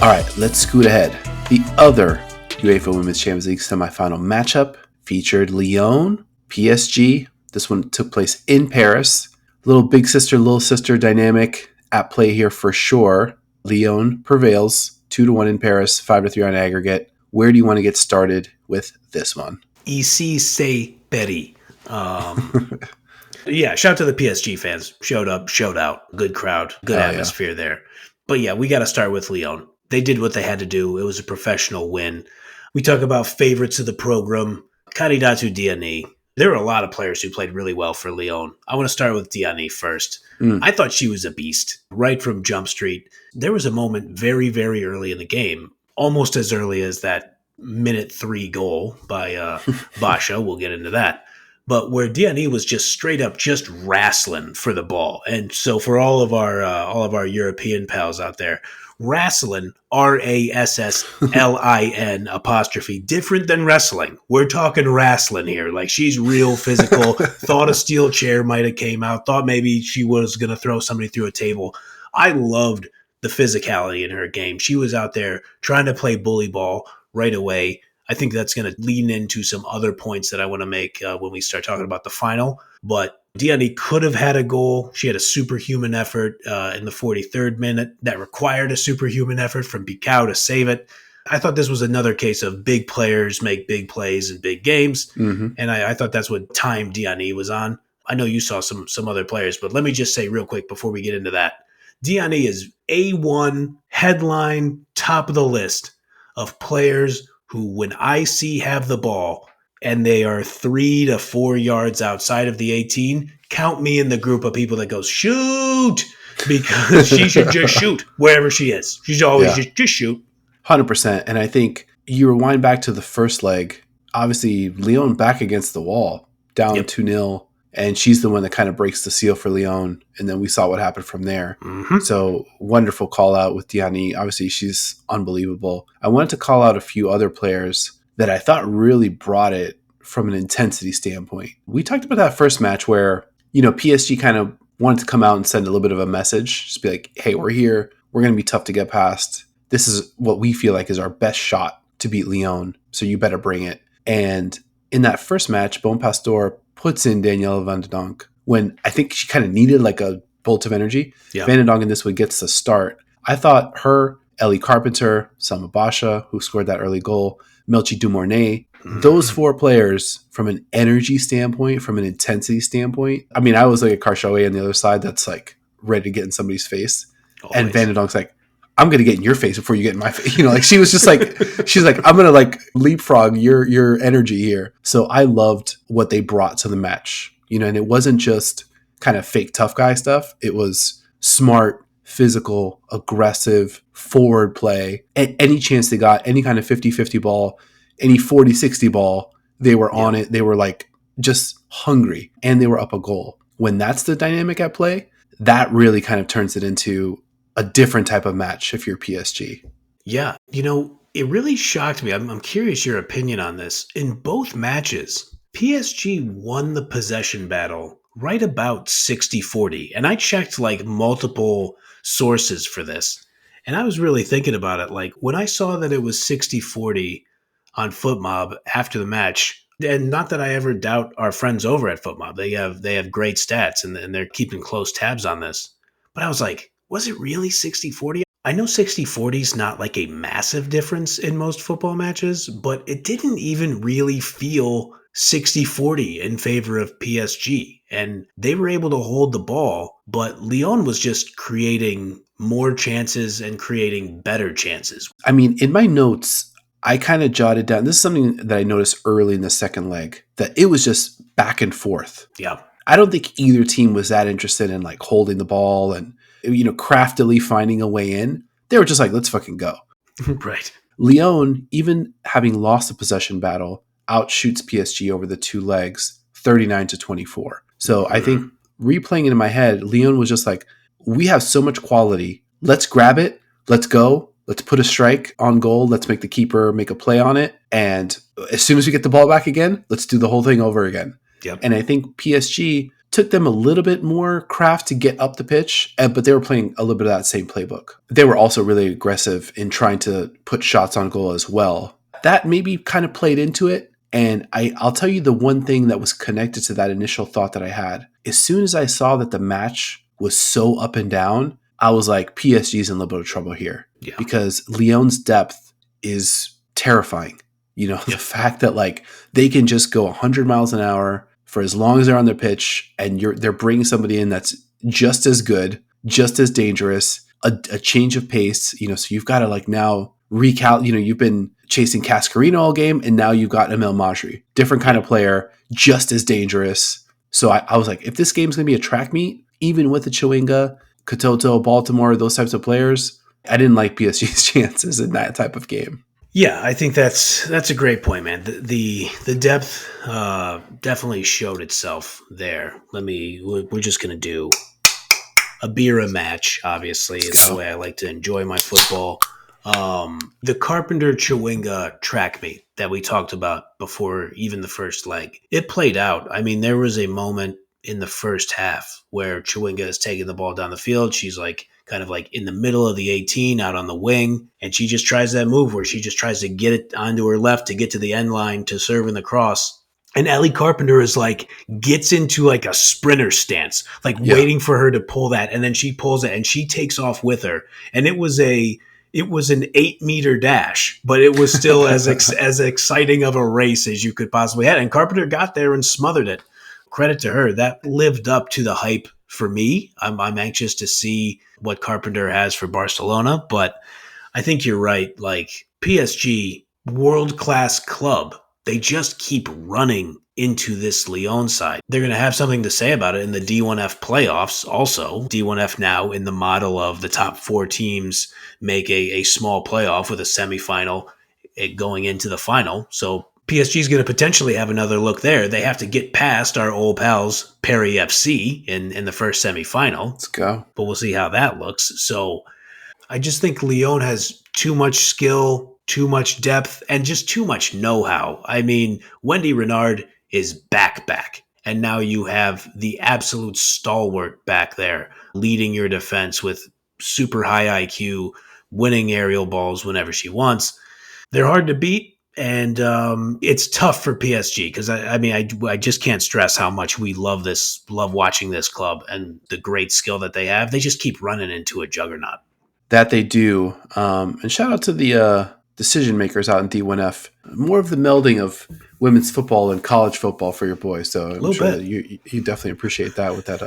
All right, let's scoot ahead. The other UEFA Women's Champions League semifinal matchup featured Lyon, PSG. This one took place in Paris. Little big sister, little sister dynamic at play here for sure. Lyon prevails 2-1 in Paris, 5-3 on aggregate. Where do you want to get started with this one? Ici c'est Betty. Yeah, shout out to the PSG fans. Showed up, showed out. Good crowd, good atmosphere there. But yeah, we got to start with Lyon. They did what they had to do. It was a professional win. We talk about favorites of the program. Karidatu Diani. There were a lot of players who played really well for Lyon. I want to start with Diani first. I thought she was a beast right from Jump Street. There was a moment very, very early in the game, almost as early as that minute 3 goal by Basha. We'll get into that. But where Diani was just straight up just wrestling for the ball. And so for all of our European pals out there, wrestling, RASSLIN apostrophe, different than wrestling. We're talking wrestling here. Like, she's real physical. Thought a steel chair might have came out. Thought maybe she was going to throw somebody through a table. I loved the physicality in her game. She was out there trying to play bully ball right away. I think that's going to lean into some other points that I want to make when we start talking about the final. But Diani could have had a goal. She had a superhuman effort in the 43rd minute that required a superhuman effort from Bicao to save it. I thought this was another case of big players make big plays in big games. And I thought that's what time Diani was on. I know you saw some other players, but let me just say real quick before we get into that. Diani is A1 headline, top of the list of players who, when I see have the ball and they are 3 to 4 yards outside of the 18, count me in the group of people that goes, shoot, because she should just shoot wherever she is. She's always just shoot. 100%. And I think you rewind back to the first leg, obviously Lyon back against the wall, down 2-0. And she's the one that kind of breaks the seal for Lyon. And then we saw what happened from there. So wonderful call out with Diani. Obviously, she's unbelievable. I wanted to call out a few other players that I thought really brought it from an intensity standpoint. We talked about that first match where, PSG kind of wanted to come out and send a little bit of a message. Just be like, hey, we're here. We're going to be tough to get past. This is what we feel like is our best shot to beat Lyon. So you better bring it. And in that first match, Bon Pastor puts in Danielle Van de Donk when I think she kind of needed like a bolt of energy. Van de Donk in this one gets the start. I thought her, Ellie Carpenter, Selma Basha, who scored that early goal, Melchi Dumornay, those 4 players from an energy standpoint, from an intensity standpoint. I mean, I was like a Karshawe on the other side that's like ready to get in somebody's face. Always. And Van de Donk's like, I'm going to get in your face before you get in my face. Like she was just like, she's like, I'm going to like leapfrog your energy here. So I loved what they brought to the match, and it wasn't just kind of fake tough guy stuff. It was smart, physical, aggressive, forward play. At any chance they got, any kind of 50-50 ball, any 40-60 ball, they were on it. They were like just hungry and they were up a goal. When that's the dynamic at play, that really kind of turns it into a different type of match if you're PSG. Yeah. It really shocked me. I'm curious your opinion on this. In both matches, PSG won the possession battle right about 60-40. And I checked like multiple sources for this. And I was really thinking about it. Like when I saw that it was 60-40 on FootMob after the match, and not that I ever doubt our friends over at FootMob. They have great stats and they're keeping close tabs on this. But I was like, was it really 60-40? I know 60-40 is not like a massive difference in most football matches, but it didn't even really feel 60-40 in favor of PSG. And they were able to hold the ball, but Lyon was just creating more chances and creating better chances. I mean, in my notes, I kind of jotted down, this is something that I noticed early in the second leg, that it was just back and forth. Yeah. I don't think either team was that interested in like holding the ball and craftily finding a way in. They were just like, let's fucking go. Right. Lyon, even having lost the possession battle, outshoots PSG over the 2 legs, 39-24. So I think replaying it in my head, Lyon was just like, we have so much quality. Let's grab it. Let's go. Let's put a strike on goal. Let's make the keeper make a play on it. And as soon as we get the ball back again, let's do the whole thing over again. Yep. And I think PSG took them a little bit more craft to get up the pitch, but they were playing a little bit of that same playbook. They were also really aggressive in trying to put shots on goal as well. That maybe kind of played into it. And I'll tell you the one thing that was connected to that initial thought that I had. As soon as I saw that the match was so up and down, I was like, PSG's in a little bit of trouble here. Yeah. Because Lyon's depth is terrifying. The fact that like they can just go 100 miles an hour for as long as they're on their pitch, and they're bringing somebody in that's just as good, just as dangerous, a change of pace. So you've got to like now you've been chasing Cascarino all game, and now you've got Emil Majri, different kind of player, just as dangerous. So I was like, if this game's going to be a track meet, even with the Chewinga, Katoto, Baltimore, those types of players, I didn't like PSG's chances in that type of game. Yeah, I think that's a great point, man. The depth definitely showed itself there. We're just gonna do a Bira match. Obviously, it's the way I like to enjoy my football. The Carpenter Chewinga track meet that we talked about before even the first leg, it played out. I mean, there was a moment in the first half where Chewinga is taking the ball down the field. She's like kind of like in the middle of the 18 out on the wing. And she just tries that move where she just tries to get it onto her left to get to the end line to serve in the cross. And Ellie Carpenter is like, gets into like a sprinter stance, like waiting for her to pull that. And then she pulls it and she takes off with her. And it was an 8-meter dash, but it was still as exciting of a race as you could possibly have. And Carpenter got there and smothered it. Credit to her. That lived up to the hype for me. I'm anxious to see what Carpenter has for Barcelona, but I think you're right. Like PSG, world-class club, they just keep running into this Lyon side. They're going to have something to say about it in the D1F playoffs also. D1F now in the model of the top 4 teams make a small playoff with a semifinal going into the final. So PSG is going to potentially have another look there. They have to get past our old pals Paris FC in the first semifinal. Let's go. But we'll see how that looks. So I just think Lyon has too much skill, too much depth, and just too much know-how. I mean, Wendy Renard is back. And now you have the absolute stalwart back there leading your defense with super high IQ, winning aerial balls whenever she wants. They're hard to beat. And it's tough for PSG because I just can't stress how much we love watching this club and the great skill that they have. They just keep running into a juggernaut. That they do. And shout out to the decision makers out in D1F. More of the melding of women's football and college football for your boys. So I'm sure that you definitely appreciate that with that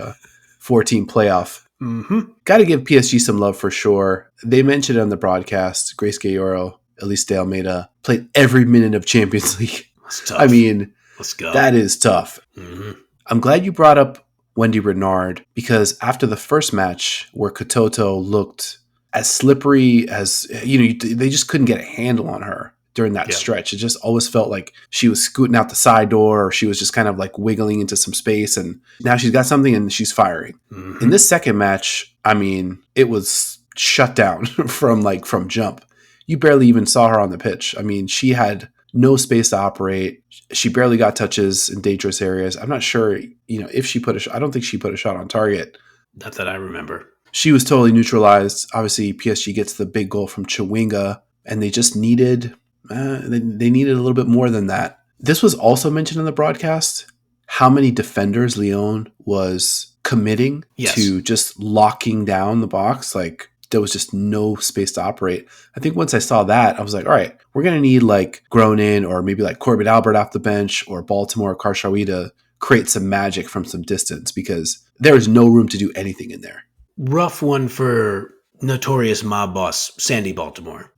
4-team playoff. Mm-hmm. Got to give PSG some love for sure. They mentioned on the broadcast, Grace Gayoro, Elise de Almeida played every minute of Champions League. That's tough. I mean, let's go. That is tough. Mm-hmm. I'm glad you brought up Wendy Renard because after the first match where Katoto looked as slippery as, they just couldn't get a handle on her during that stretch. It just always felt like she was scooting out the side door or she was just kind of like wiggling into some space. And now she's got something and she's firing. Mm-hmm. In this second match, I mean, it was shut down from jump. You barely even saw her on the pitch. I mean, she had no space to operate. She barely got touches in dangerous areas. I'm not sure, if she I don't think she put a shot on target. Not that I remember. She was totally neutralized. Obviously, PSG gets the big goal from Chewinga, and they just needed, they needed a little bit more than that. This was also mentioned in the broadcast, how many defenders Lyon was committing to just locking down the box. Like, there was just no space to operate. I think once I saw that, I was like, all right, we're going to need like Gronin or maybe like Corbett Albert off the bench or Baltimore or Karshawi to create some magic from some distance because there is no room to do anything in there. Rough one for notorious mob boss Sandy Baltimore.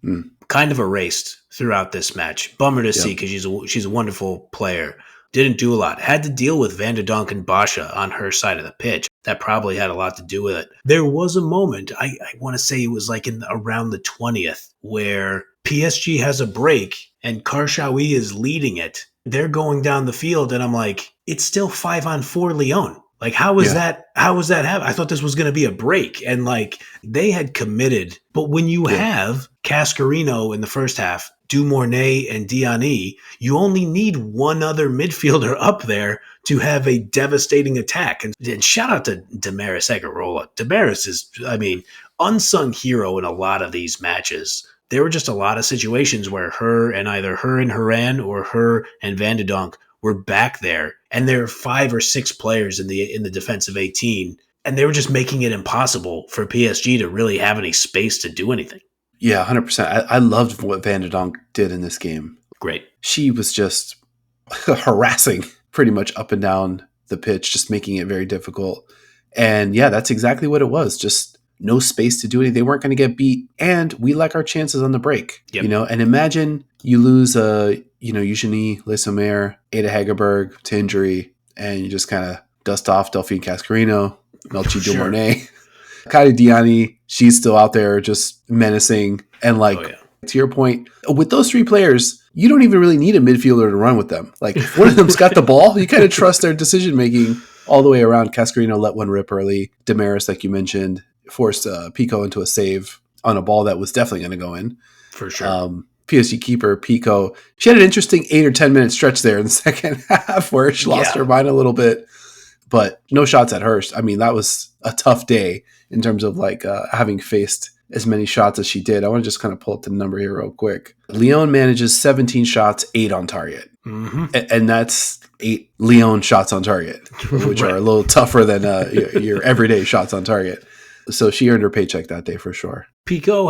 Kind of erased throughout this match. Bummer to see because she's a wonderful player. Didn't do a lot. Had to deal with Van de Donk and Basha on her side of the pitch. That probably had a lot to do with it. There was a moment, I want to say it was like around the 20th, where PSG has a break and Karshawi is leading it. They're going down the field and I'm like, it's still 5-on-4 Lyon. Like, how was that? How was that happen? I thought this was going to be a break, and like they had committed. But when you have Cascarino in the first half, Dumornay and Diani, you only need one other midfielder up there to have a devastating attack. And shout out to Damaris Agarola. Damaris is, I mean, unsung hero in a lot of these matches. There were just a lot of situations where either her and Haran or her and Van de Donk were back there, and there are 5 or 6 players in the defensive 18, and they were just making it impossible for PSG to really have any space to do anything. Yeah, 100%. I loved what Van de Donk did in this game. Great. She was just harassing pretty much up and down the pitch, just making it very difficult. And yeah, that's exactly what it was. Just no space to do anything. They weren't going to get beat, and we like our chances on the break. Yep. You know, and imagine you lose Eugenie Le Sommer, Ada Hegerberg to injury, and you just kind of dust off Delphine Cascarino, Melchi Dumornay. Kadi Diani, she's still out there just menacing. And to your point, with those 3 players, you don't even really need a midfielder to run with them. Like, if one of them's got the ball, you kind of trust their decision-making all the way around. Cascarino let one rip early. Damaris, like you mentioned, forced Pico into a save on a ball that was definitely going to go in. For sure. PSG keeper Pico, she had an interesting 8 or 10 minute stretch there in the second half where she lost her mind a little bit, but no shots at her. I mean, that was a tough day in terms of having faced as many shots as she did. I want to just kind of pull up the number here real quick. Lyon manages 17 shots, 8 on target. Mm-hmm. And that's 8 Lyon shots on target, which are a little tougher than your everyday shots on target. So she earned her paycheck that day for sure. Pico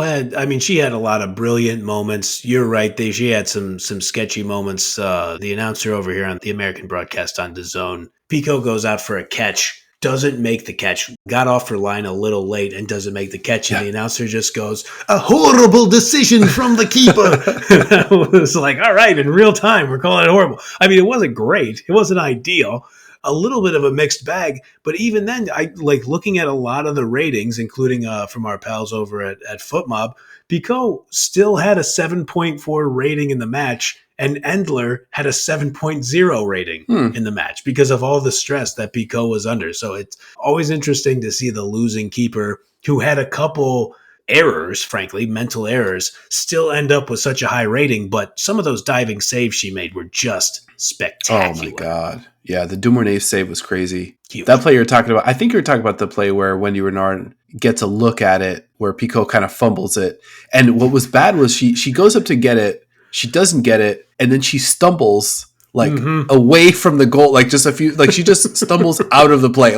she had a lot of brilliant moments. You're right. She had some sketchy moments. The announcer over here on the American broadcast on DAZN, Pico goes out for a catch, doesn't make the catch, got off her line a little late and doesn't make the catch. And the announcer just goes, "A horrible decision from the keeper." I was like, all right, in real time, we're calling it horrible. I mean, it wasn't great. It wasn't ideal. A little bit of a mixed bag, but even then, I like looking at a lot of the ratings, including from our pals over at FootMob. Pico still had a 7.4 rating in the match, and Endler had a 7.0 rating in the match because of all the stress that Pico was under. So it's always interesting to see the losing keeper, who had a couple errors, frankly, mental errors, still end up with such a high rating. But some of those diving saves she made were just spectacular. Oh my God. Yeah, the Dumornay save was crazy. Huge. That play you're talking about, I think you're talking about the play where Wendy Renard gets a look at it, where Pico kind of fumbles it. And what was bad was she goes up to get it, she doesn't get it, and then she stumbles away from the goal, she just stumbles out of the play,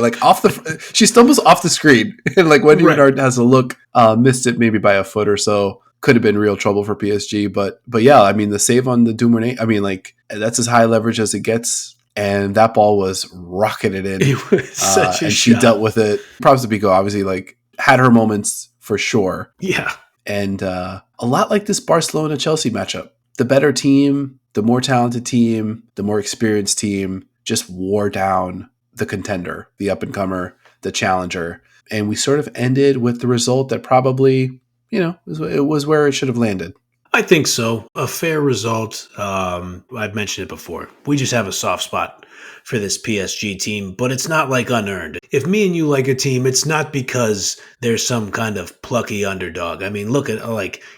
she stumbles off the screen. And Wendy Renard has a look, missed it maybe by a foot or so. Could have been real trouble for PSG, but yeah, I mean the save on the Dumornay, I mean that's as high leverage as it gets, and that ball was rocketed in. It was such a and shot. She dealt with it. Props to Pico, obviously, had her moments for sure. Yeah, and a lot like this Barcelona-Chelsea matchup. The better team, the more talented team, the more experienced team just wore down the contender, the up-and-comer, the challenger, and we sort of ended with the result that probably, it was where it should have landed. I think so. A fair result. I've mentioned it before. We just have a soft spot for this PSG team, but it's not unearned. If me and you like a team, it's not because there's some kind of plucky underdog. I mean, look at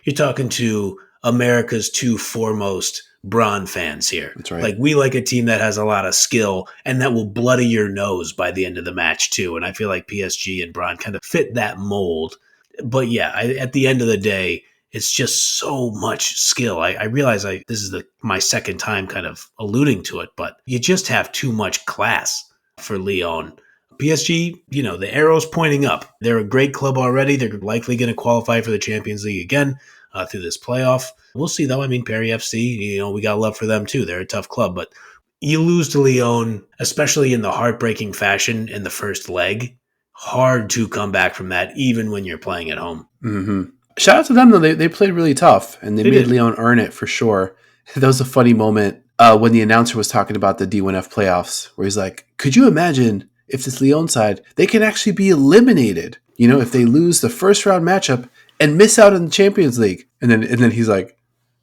you're talking to America's 2 foremost Braun fans here. That's right. We like a team that has a lot of skill and that will bloody your nose by the end of the match too. And I feel like PSG and Braun kind of fit that mold. But yeah, at the end of the day, it's just so much skill. I realize this is my second time kind of alluding to it, but you just have too much class for Lyon. PSG, the arrow's pointing up. They're a great club already. They're likely going to qualify for the Champions League again through this playoff. We'll see, though. I mean, Paris FC, we got love for them, too. They're a tough club, but you lose to Lyon, especially in the heartbreaking fashion in the first leg. Hard to come back from that, even when you're playing at home. Mm-hmm. Shout out to them, though. They played really tough, and they made Lyon earn it for sure. That was a funny moment when the announcer was talking about the D1F playoffs, where he's like, could you imagine if this Lyon side, they can actually be eliminated, if they lose the first round matchup and miss out on the Champions League? And then he's like,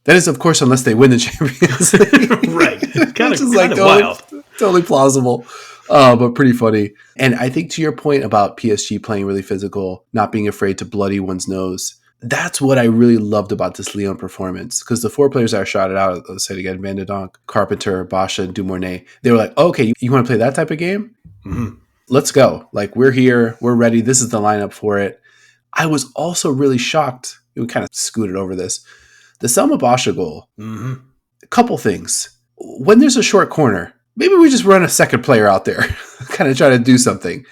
that is, of course, unless they win the Champions League. Right. Kind of wild. Totally plausible. But pretty funny. And I think to your point about PSG playing really physical, not being afraid to bloody one's nose, that's what I really loved about this Lyon performance. Because the four players that I shouted out, let's say it again, Van de Donk, Carpenter, Basha, and Dumornay, they were like, okay, you want to play that type of game? Mm-hmm. Let's go. Like, we're here. We're ready. This is the lineup for it. I was also really shocked. We kind of scooted over this. The Selma Basha goal, a couple things. When there's a short corner, maybe we just run a second player out there, kind of try to do something.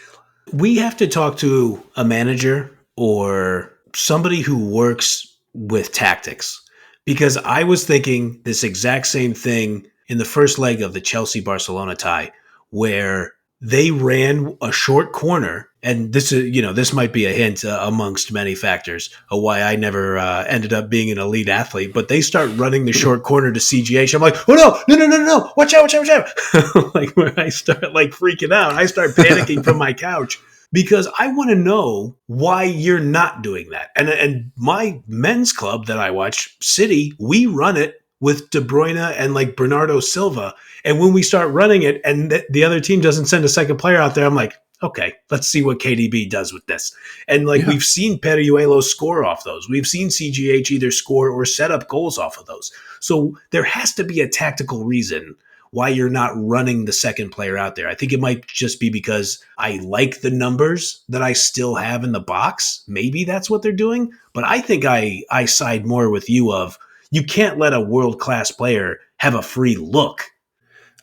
We have to talk to a manager or somebody who works with tactics, because I was thinking this exact same thing in the first leg of the Chelsea-Barcelona tie, where they ran a short corner. And this is, this might be a hint amongst many factors of why I never ended up being an elite athlete. But they start running the short corner to CGH. I'm like, oh no! Watch out! Like, where I start like freaking out, I start panicking from my couch because I want to know why you're not doing that. And my men's club that I watch, City, we run it with De Bruyne and like Bernardo Silva. And when we start running it and the other team doesn't send a second player out there, I'm like, okay, let's see what KDB does with this. And we've seen Peruelo score off those. We've seen CGH either score or set up goals off of those. So there has to be a tactical reason why you're not running the second player out there. I think it might just be because I like the numbers that I still have in the box. Maybe that's what they're doing. But I think I side more with you of you can't let a world-class player have a free look.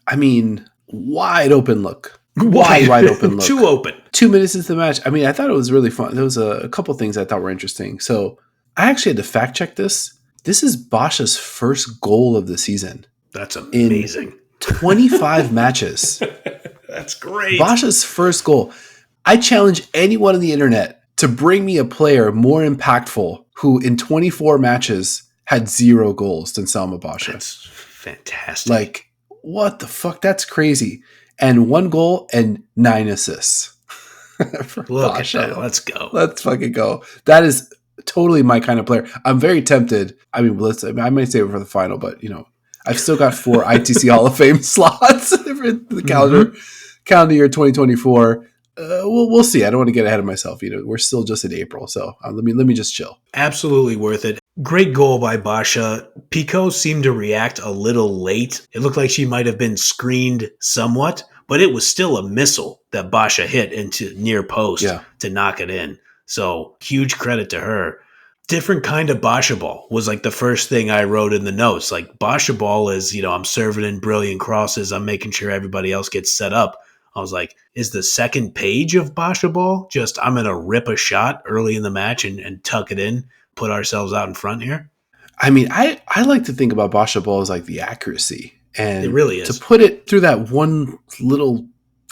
I mean, wide open look. Wide open look. Too open. 2 minutes into the match. I mean, I thought it was really fun. There was a couple things I thought were interesting. So I actually had to fact check this. This is Basha's first goal of the season. That's amazing. In 25 matches. That's great. Basha's first goal. I challenge anyone on the internet to bring me a player more impactful who in 24 matches had 0 goals than Selma Basha. That's fantastic. Like, what the fuck? That's crazy. And 1 goal and 9 assists. Look at that. Let's go. Let's fucking go. That is totally my kind of player. I'm very tempted. I mean, I might save it for the final, but I've still got 4 ITC Hall of Fame slots for the calendar year 2024. We'll see. I don't want to get ahead of myself. We're still just in April, so let me just chill. Absolutely worth it. Great goal by Basha. Pico seemed to react a little late. It looked like she might have been screened somewhat, but it was still a missile that Basha hit into near post to knock it in. So huge credit to her. Different kind of Basha ball was like the first thing I wrote in the notes. Like Basha ball is, I'm serving in brilliant crosses. I'm making sure everybody else gets set up. I was like, is the second page of Basha ball just I'm going to rip a shot early in the match and tuck it in, put ourselves out in front here? I mean, I like to think about Basha ball as like the accuracy. And it really is. To put it through that one little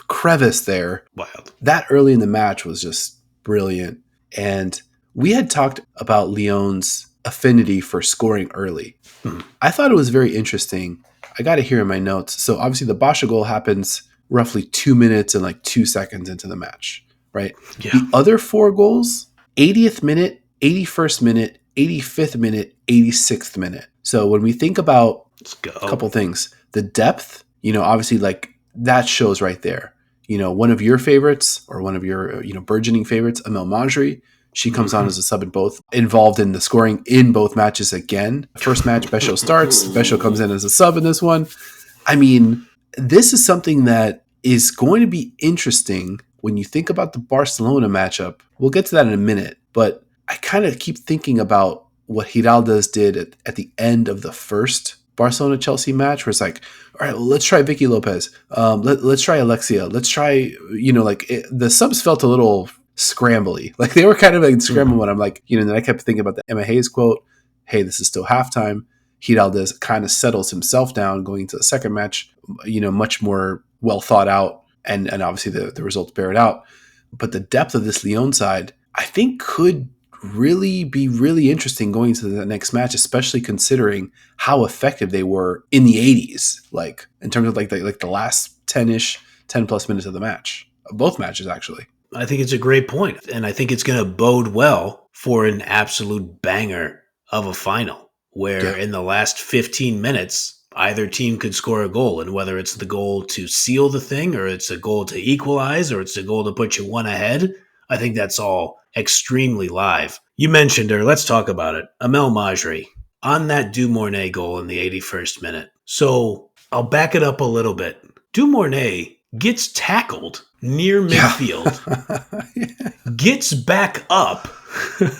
crevice there, wild. That early in the match was just brilliant. And we had talked about Lyon's affinity for scoring early. I thought it was very interesting. I got it here in my notes. So obviously the Basha goal happens roughly 2 minutes and like 2 seconds into the match, right? Yeah. The other 4 goals, 80th minute, 81st minute, 85th minute, 86th minute. So when we think about a couple things, the depth, obviously like that shows right there. One of your favorites or one of your, burgeoning favorites, Amel Majri, she comes on as a sub in both, involved in the scoring in both matches again. First match, Besho starts. Besho comes in as a sub in this one. I mean, this is something that is going to be interesting when you think about the Barcelona matchup. We'll get to that in a minute, but I kind of keep thinking about what Giraldez did at the end of the first Barcelona-Chelsea match, where it's like, all right, well, let's try Vicky Lopez. Let's try Alexia. Let's try, the subs felt a little scrambly. Like they were kind of like scrambling when I'm like, then I kept thinking about the Emma Hayes quote, hey, this is still halftime. Giraldez kind of settles himself down going into the second match, much more well thought out, and obviously the results bear it out. But the depth of this Lyon side, I think, could really be really interesting going into the next match, especially considering how effective they were in the 80s, like in terms of like the last 10 plus minutes of the match, both matches actually. I think it's a great point, and I think it's going to bode well for an absolute banger of a final, where in the last 15 minutes, Either team could score a goal, and whether it's the goal to seal the thing or it's a goal to equalize or it's a goal to put you one ahead, I think that's all extremely live. You mentioned her. Let's talk about it. Amel Majri on that Dumornay goal in the 81st minute. So I'll back it up a little bit. Dumornay gets tackled near midfield, gets back up.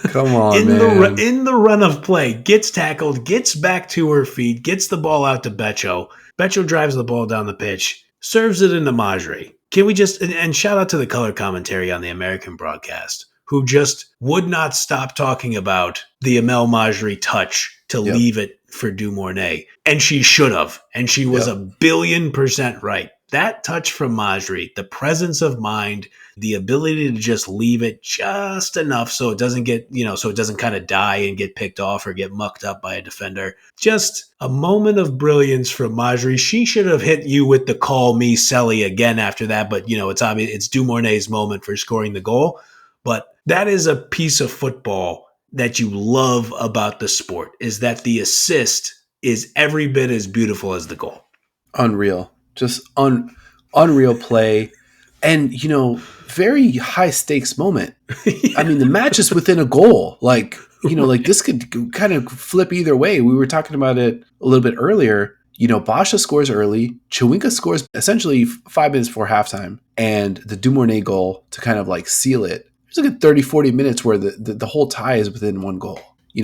Come on, in the run of play, gets tackled, gets back to her feet, gets the ball out to Becho. Becho drives the ball down the pitch, serves it into Majri. Can we just, and shout out to the color commentary on the American broadcast, who just would not stop talking about the Amel Majri touch to leave it for Dumornay. And she should have. And she was 1,000,000,000% right. That touch from Majri, the presence of mind, the ability to just leave it just enough so it doesn't get, so it doesn't kind of die and get picked off or get mucked up by a defender. Just a moment of brilliance from Majri. She should have hit you with the call me Selly again after that, but it's obvious it's Dumornay's moment for scoring the goal. But that is a piece of football that you love about the sport, is that the assist is every bit as beautiful as the goal. Unreal. Just unreal play. And, very high stakes moment. I mean, the match is within a goal. Like this could kind of flip either way. We were talking about it a little bit earlier. Basha scores early. Chawinka scores essentially 5 minutes before halftime. And the Dumornay goal to kind of like seal it. There's like a 30, 40 minutes where the whole tie is within one goal.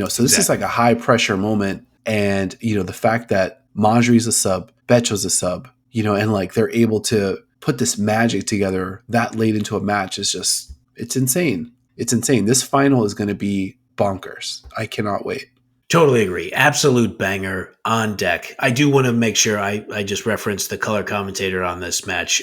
So this is like a high pressure moment. And, the fact that Majri's a sub, Becho's a sub, and like they're able to put this magic together that late into a match is just, it's insane. It's insane. This final is going to be bonkers. I cannot wait. Totally agree. Absolute banger on deck. I do want to make sure I just referenced the color commentator on this match.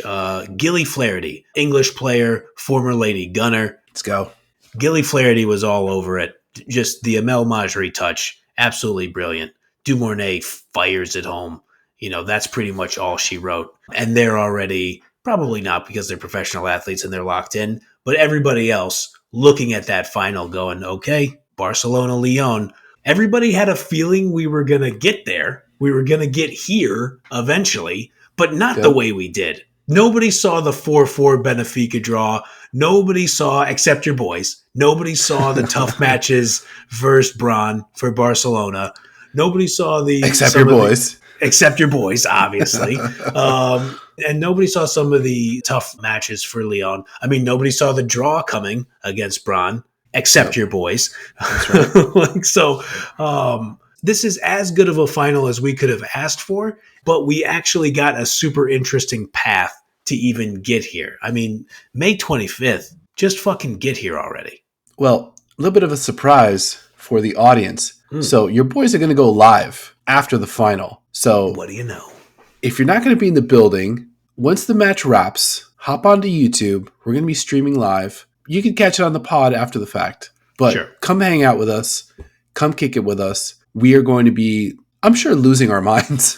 Gilly Flaherty, English player, former Lady Gunner. Let's go. Gilly Flaherty was all over it. Just the Amel Majri touch. Absolutely brilliant. Dumornay fires it home. That's pretty much all she wrote. And they're already, probably not because they're professional athletes and they're locked in, but everybody else looking at that final going, okay, Barcelona, Lyon. Everybody had a feeling we were going to get there. We were going to get here eventually, but not the way we did. Nobody saw the 4-4 Benfica draw. Nobody saw, except your boys, nobody saw the tough matches versus Braun for Barcelona. Nobody saw except your boys, obviously. And nobody saw some of the tough matches for Lyon. I mean, nobody saw the draw coming against Braun, except your boys. That's right. This is as good of a final as we could have asked for, but we actually got a super interesting path to even get here. I mean, May 25th, just fucking get here already. Well, a little bit of a surprise for the audience. So your boys are going to go live after the final. So what do you know? If you're not going to be in the building, once the match wraps, hop onto YouTube. We're going to be streaming live. You can catch it on the pod after the fact. But Come hang out with us. Come kick it with us. We are going to be, I'm sure, losing our minds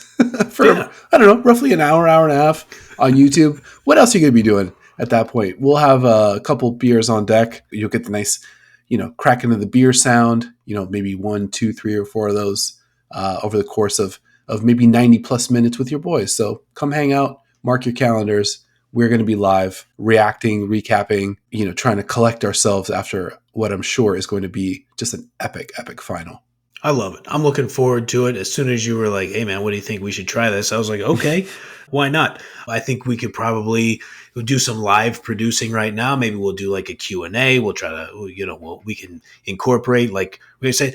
for, I don't know, roughly an hour and a half on YouTube. What else are you going to be doing at that point? We'll have a couple beers on deck. You'll get the nice, crack into the beer sound, maybe 1, 2, 3, or 4 of those over the course of maybe 90 plus minutes with your boys. So come hang out, mark your calendars. We're going to be live, reacting, recapping, trying to collect ourselves after what I'm sure is going to be just an epic, epic final. I love it. I'm looking forward to it. As soon as you were like, hey, man, what do you think we should try this? I was like, okay, why not? I think we could probably do some live producing right now. Maybe we'll do like a Q&A. We'll try to, we can incorporate, like we say,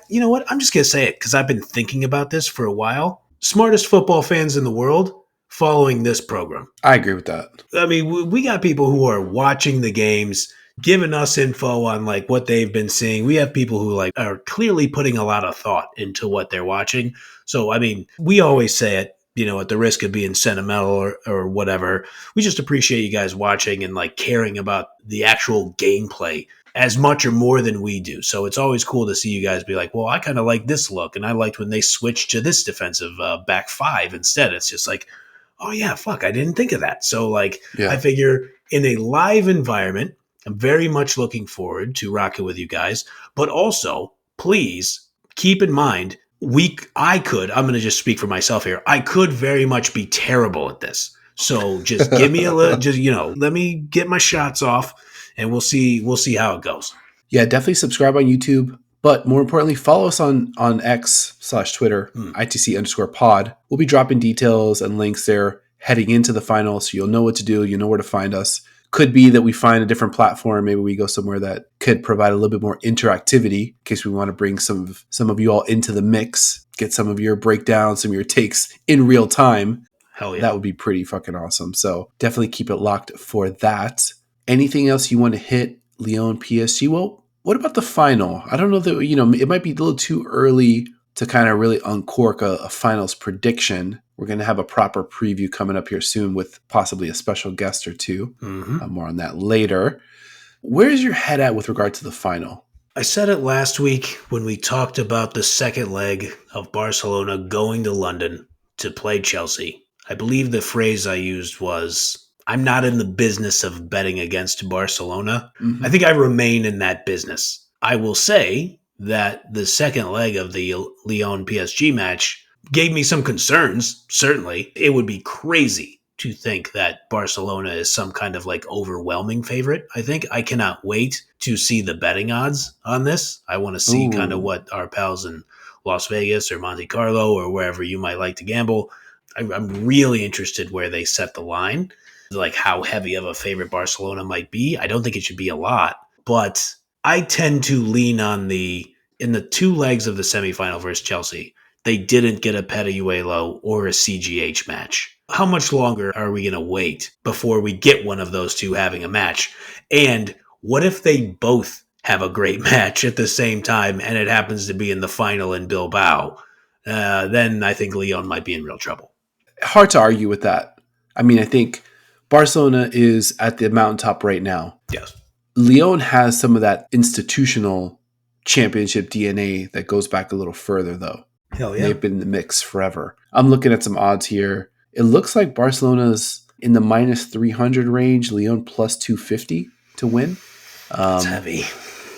you know what? I'm just going to say it because I've been thinking about this for a while. Smartest football fans in the world following this program. I agree with that. I mean, we got people who are watching the games, giving us info on like what they've been seeing. We have people who like are clearly putting a lot of thought into what they're watching. So, I mean, we always say it, at the risk of being sentimental or whatever. We just appreciate you guys watching and like caring about the actual gameplay as much or more than we do. So it's always cool to see you guys be like, well, I kind of like this look. And I liked when they switched to this defensive back 5 instead. It's just like, oh yeah, fuck, I didn't think of that. So like, I figure in a live environment, I'm very much looking forward to rocking with you guys, but also please keep in mind I'm going to just speak for myself here. I could very much be terrible at this. So just give me a little, let me get my shots off and we'll see how it goes. Yeah, definitely subscribe on YouTube. But more importantly, follow us on X/Twitter, ITC_pod. We'll be dropping details and links there heading into the final, so you'll know what to do. You know where to find us. Could be that we find a different platform. Maybe we go somewhere that could provide a little bit more interactivity in case we want to bring some of you all into the mix, get some of your breakdowns, some of your takes in real time. Hell yeah. That would be pretty fucking awesome. So definitely keep it locked for that. Anything else you want to hit, Lyon PSG? Well, what about the final? I don't know that, it might be a little too early to kind of really uncork a finals prediction. We're going to have a proper preview coming up here soon with possibly a special guest or two. Mm-hmm. More on that later. Where's your head at with regard to the final? I said it last week when we talked about the second leg of Barcelona going to London to play Chelsea. I believe the phrase I used was, I'm not in the business of betting against Barcelona. Mm-hmm. I think I remain in that business. I will say that the second leg of the Lyon PSG match gave me some concerns, certainly. It would be crazy to think that Barcelona is some kind of like overwhelming favorite. I cannot wait to see the betting odds on this. I want to see kind of what our pals in Las Vegas or Monte Carlo or wherever you might like to gamble. I'm really interested where they set the line, like how heavy of a favorite Barcelona might be. I don't think it should be a lot, but I tend to lean on in the two legs of the semifinal versus Chelsea, they didn't get a Perejuelo or a CGH match. How much longer are we going to wait before we get one of those two having a match? And what if they both have a great match at the same time and it happens to be in the final in Bilbao? Then I think Lyon might be in real trouble. Hard to argue with that. I mean, I think Barcelona is at the mountaintop right now. Yes. Lyon has some of that institutional championship DNA that goes back a little further, though. Hell yeah. They've been in the mix forever. I'm looking at some odds here. It looks like Barcelona's in the minus 300 range, Lyon plus 250 to win. That's heavy.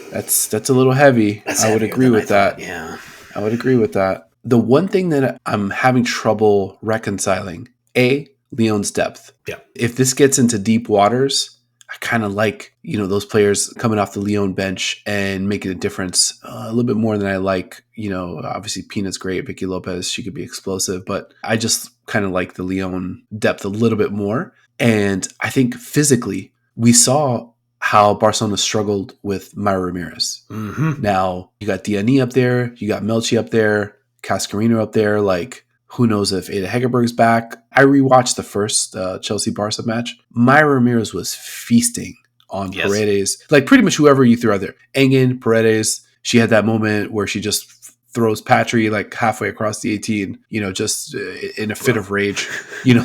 That's a little heavy. I would agree with that. Yeah. I would agree with that. The one thing that I'm having trouble reconciling, Lyon's depth. Yeah. If this gets into deep waters, I kind of like, those players coming off the Lyon bench and making a difference a little bit more than I like. Obviously Pina's great. Vicky Lopez, she could be explosive, but I just kind of like the Lyon depth a little bit more. And I think physically we saw how Barcelona struggled with Mayra Ramirez. Mm-hmm. Now you got Diani up there, you got Melchi up there, Cascarino up there. Like, who knows if Ada Hegerberg's back? I rewatched the first Chelsea-Barca match. Mayra Ramirez was feasting on Paredes. Like, pretty much whoever you threw out there. Engen, Paredes. She had that moment where she just throws Patry like halfway across the 18, just in a fit of rage.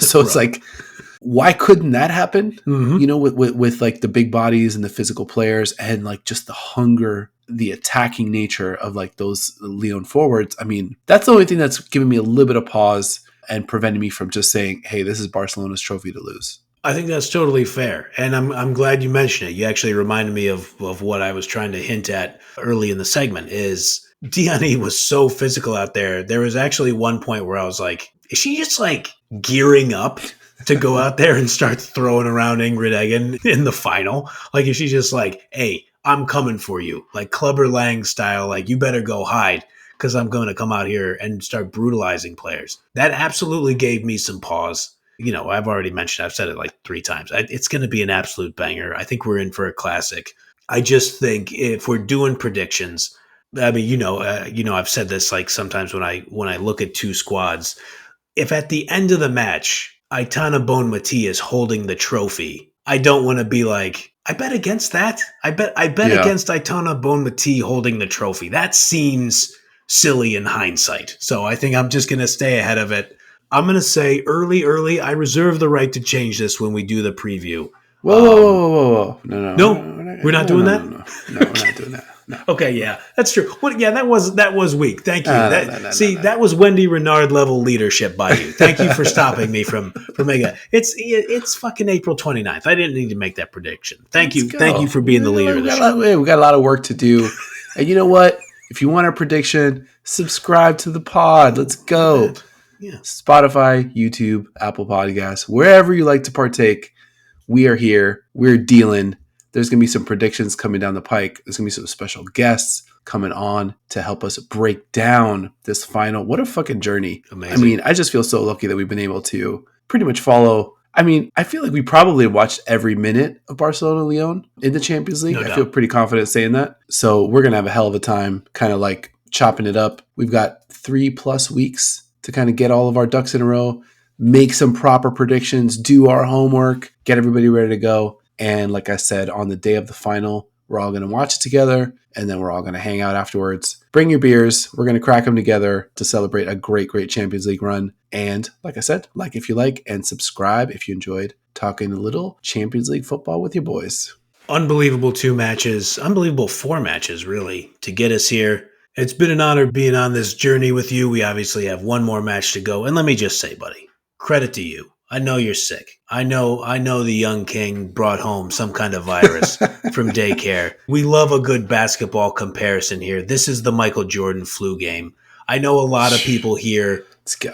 So it's like, why couldn't that happen? Mm-hmm. With like the big bodies and the physical players and like just the hunger, the attacking nature of like those Lyon forwards. I mean, that's the only thing that's giving me a little bit of pause and preventing me from just saying, hey, this is Barcelona's trophy to lose. I think that's totally fair. And I'm glad you mentioned it. You actually reminded me of what I was trying to hint at early in the segment is Diani was so physical out there. There was actually one point where I was like, is she just like gearing up to go out there and start throwing around Ingrid Eggen in the final? Like, is she just like, hey, I'm coming for you, like Clubber Lang style, like you better go hide because I'm going to come out here and start brutalizing players. That absolutely gave me some pause. I've already mentioned, I've said it like 3 times. It's going to be an absolute banger. I think we're in for a classic. I just think if we're doing predictions, I mean, I've said this like sometimes when I look at two squads, if at the end of the match, Aitana Bonmati is holding the trophy, I don't want to be like, I bet against that. I bet against Aitana Bonmati holding the trophy. That seems silly in hindsight. So I think I'm just going to stay ahead of it. I'm going to say early. I reserve the right to change this when we do the preview. Whoa. No. We're not doing that? No, we're not doing that. No. Okay, yeah, that's true. Well, yeah, that was weak. Thank you. That was Wendy Renard level leadership by you. Thank you for stopping me from making it. It's fucking April 29th. I didn't need to make that prediction. Thank you for being the leader of the show. We got a lot of work to do. And you know what? If you want our prediction, subscribe to the pod. Let's go. Yeah. Spotify, YouTube, Apple Podcasts, wherever you like to partake, we are here. We're dealing. There's going to be some predictions coming down the pike. There's going to be some special guests coming on to help us break down this final. What a fucking journey. Amazing. I mean, I just feel so lucky that we've been able to pretty much follow. I mean, I feel like we probably watched every minute of Barcelona-Lyon in the Champions League. No I doubt. feel pretty confident saying that. So we're going to have a hell of a time kind of like chopping it up. We've got 3+ weeks to kind of get all of our ducks in a row, make some proper predictions, do our homework, get everybody ready to go. And like I said, on the day of the final, we're all going to watch it together, and then we're all going to hang out afterwards. Bring your beers. We're going to crack them together to celebrate a great, great Champions League run. And like I said, like if you like, and subscribe if you enjoyed talking a little Champions League football with your boys. Unbelievable 2 matches, unbelievable 4 matches, really, to get us here. It's been an honor being on this journey with you. We obviously have one more match to go. And let me just say, buddy, credit to you. I know you're sick. I know the young king brought home some kind of virus from daycare. We love a good basketball comparison here. This is the Michael Jordan flu game. I know a lot of people here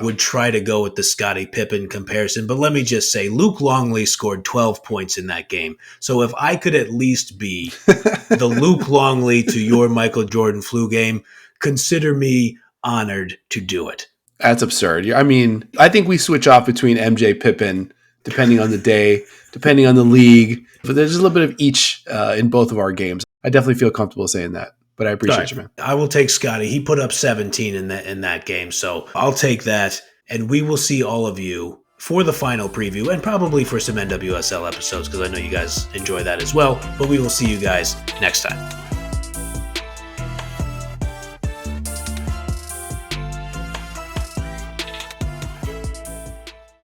would try to go with the Scottie Pippen comparison, but let me just say, Luke Longley scored 12 points in that game. So if I could at least be the Luke Longley to your Michael Jordan flu game, consider me honored to do it. That's absurd. I mean, I think we switch off between MJ Pippen, depending on the day, depending on the league. But there's a little bit of each in both of our games. I definitely feel comfortable saying that. But I appreciate you, man. I will take Scotty. He put up 17 in that game. So I'll take that. And we will see all of you for the final preview and probably for some NWSL episodes because I know you guys enjoy that as well. But we will see you guys next time.